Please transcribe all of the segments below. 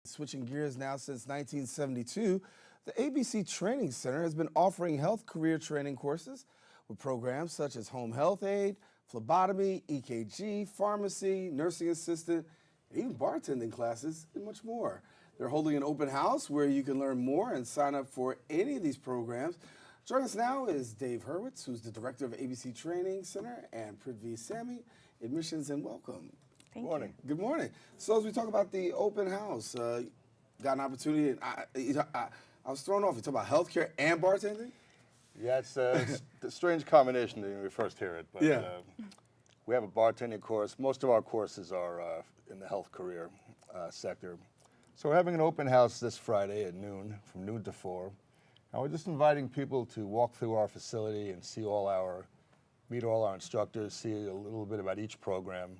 Switching gears now since 1972, the ABC Training Center has been offering health career training courses with programs such as home health aide, phlebotomy, EKG, pharmacy, nursing assistant, and even bartending classes, and much more. They're holding an open house where you can learn more and sign up for any of these programs. Joining us now is Dave Herwitz, who's the director of ABC Training Center, and Pritvi Sammy, admissions and welcome. Thank Morning. Good morning. So as we talk about the open house, got an opportunity, and I was thrown off. You talk about healthcare and bartending? Yeah, it's a strange combination when we first hear it, but Yeah. We have a bartending course. Most of our courses are in the health career sector. So we're having an open house this Friday at noon, from noon to 4. And we're just inviting people to walk through our facility and meet all our instructors, see a little bit about each program.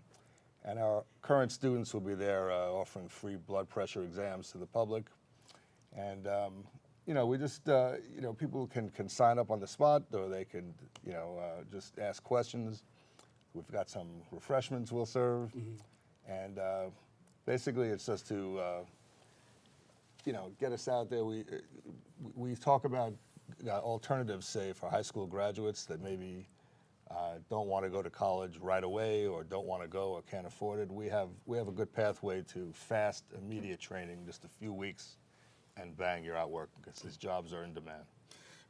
And our current students will be there offering free blood pressure exams to the public. And, we just, people can sign up on the spot, or they can, just ask questions. We've got some refreshments we'll serve. Mm-hmm. And basically it's just to, get us out there. We talk about alternatives, say, for high school graduates that maybe don't want to go to college right away, or don't want to go or can't afford it. We have a good pathway to fast, immediate training, just a few weeks, and bang, you're out working, because these jobs are in demand.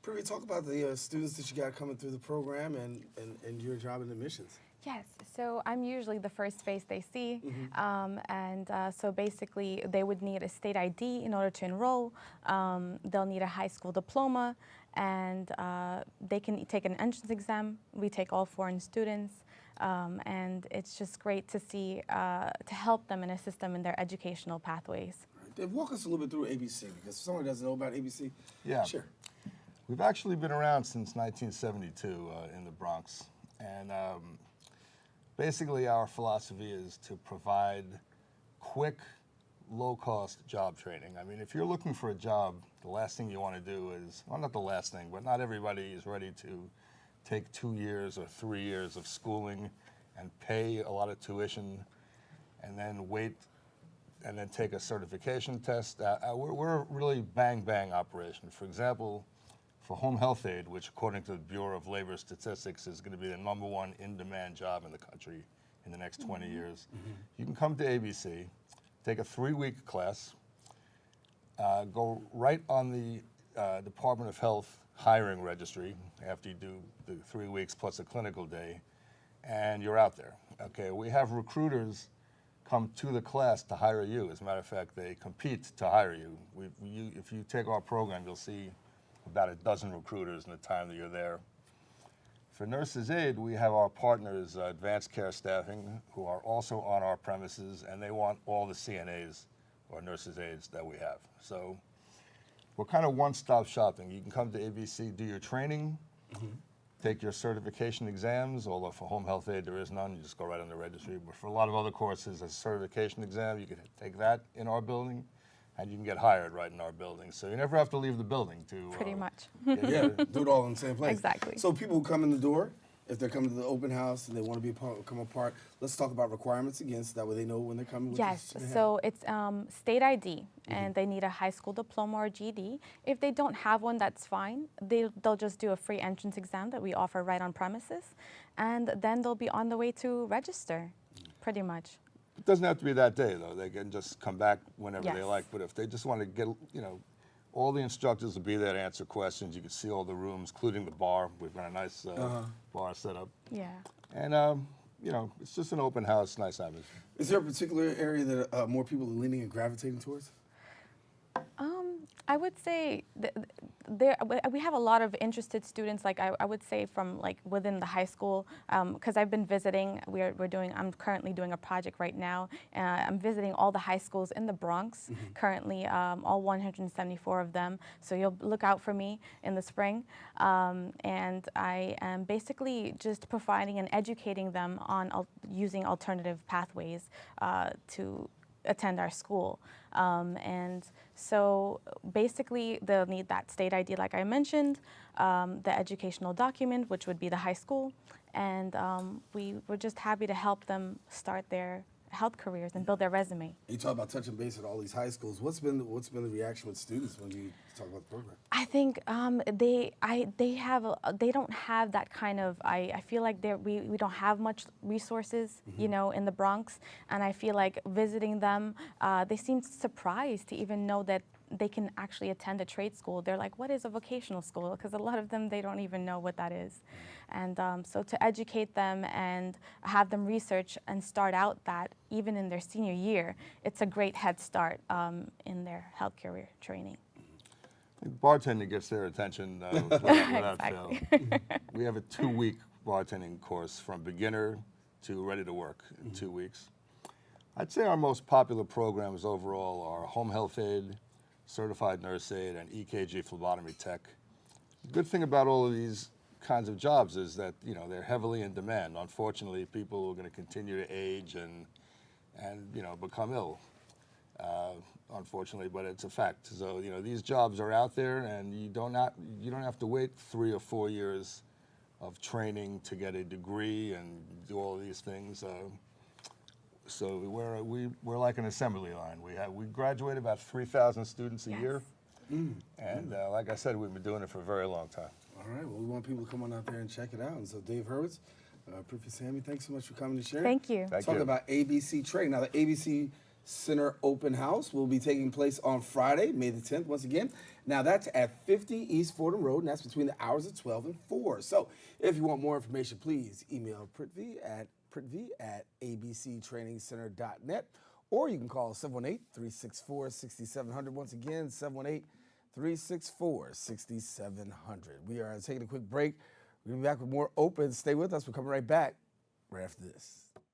Pritvi, talk about the students that you got coming through the program and your job in admissions. Yes, so I'm usually the first face they see, so basically they would need a state ID in order to enroll. They'll need a high school diploma, and they can take an entrance exam. We take all foreign students, and it's just great to see, to help them and assist them in their educational pathways. Dave, walk us a little bit through ABC, because someone doesn't know about ABC. Yeah. Sure. We've actually been around since 1972 in the Bronx. And basically our philosophy is to provide quick, low-cost job training. I mean, if you're looking for a job, the last thing you want to do is, well, not the last thing, but not everybody is ready to take 2 years or 3 years of schooling and pay a lot of tuition and then wait and then take a certification test. We're a really bang-bang operation. For example, for home health aide, which according to the Bureau of Labor Statistics is going to be the #1 in-demand job in the country in the next 20 years, you can come to ABC, take a 3-week class, go right on the Department of Health hiring registry after you do the 3 weeks plus a clinical day, and you're out there. Okay, we have recruiters come to the class to hire you. As a matter of fact, they compete to hire you. If you take our program, you'll see about a dozen recruiters in the time that you're there. For nurses aid, we have our partners, Advanced Care Staffing, who are also on our premises, and they want all the CNAs or nurses aides that we have. So we're kind of one-stop shopping. You can come to ABC, do your training, take your certification exams, although for home health aid there is none, you just go right on the registry. But for a lot of other courses, a certification exam, you can take that in our building, and you can get hired right in our building. So you never have to leave the building to... Pretty much. Yeah, do it all in the same place. Exactly. So people who come in the door, if they're coming to the open house and they want to come a part, let's talk about requirements again, so that way they know when they're coming. Yes, so it's state ID, and they need a high school diploma or GED. If they don't have one, that's fine. They'll just do a free entrance exam that we offer right on premises, and then they'll be on the way to register, pretty much. It doesn't have to be that day, though. They can just come back whenever they Yes. like. But if they just want to get, all the instructors will be there to answer questions. You can see all the rooms, including the bar. We've got a nice bar set up. Yeah. And, it's just an open house, nice atmosphere. Is there a particular area that more people are leaning and gravitating towards? I would say we have a lot of interested students. Like I would say from like within the high school, because I've been visiting. I'm currently doing a project right now. I'm visiting all the high schools in the Bronx currently, all 174 of them. So you'll look out for me in the spring, and I am basically just providing and educating them on using alternative pathways to attend our school. And so basically they'll need that state ID like I mentioned, the educational document, which would be the high school, and we're just happy to help them start their health careers and build their resume. You talk about touching base at all these high schools. What's been the reaction with students when you talk about the program? I think they don't have that kind of, I feel like we don't have much resources, you know, in the Bronx, and I feel like visiting them, they seem surprised to even know that they can actually attend a trade school. They're like, what is a vocational school? Because a lot of them, they don't even know what that is. And so to educate them and have them research and start out that even in their senior year, it's a great head start in their health career training. Bartending gets their attention without fail. Exactly. We have a 2-week bartending course from beginner to ready to work in 2 weeks. I'd say our most popular programs overall are home health aide, certified nurse aide, and EKG phlebotomy tech. The good thing about all of these kinds of jobs is that, you know, they're heavily in demand. Unfortunately, people are going to continue to age and you know, become ill. Unfortunately, but it's a fact. So, you know, these jobs are out there, and you don't have to wait 3 or 4 years of training to get a degree and do all of these things. So we're like an assembly line. We graduate about 3,000 students a year, and like I said, we've been doing it for a very long time. All right. Well, we want people to come on out there and check it out. And so, Dave Herwitz, Pritvi, Sammy, thanks so much for coming to share. Thank you. Thank Talk you. about ABC Training. Now, the ABC Center Open House will be taking place on Friday, May the 10th, once again. Now, that's at 50 East Fordham Road, and that's between the hours of 12 and 4. So, if you want more information, please email Pritvi at abctrainingcenter.net, or you can call 718-364-6700. Once again, 718-364-6700. We are taking a quick break. We'll be back with more Open. Stay with us. We're coming right back right after this.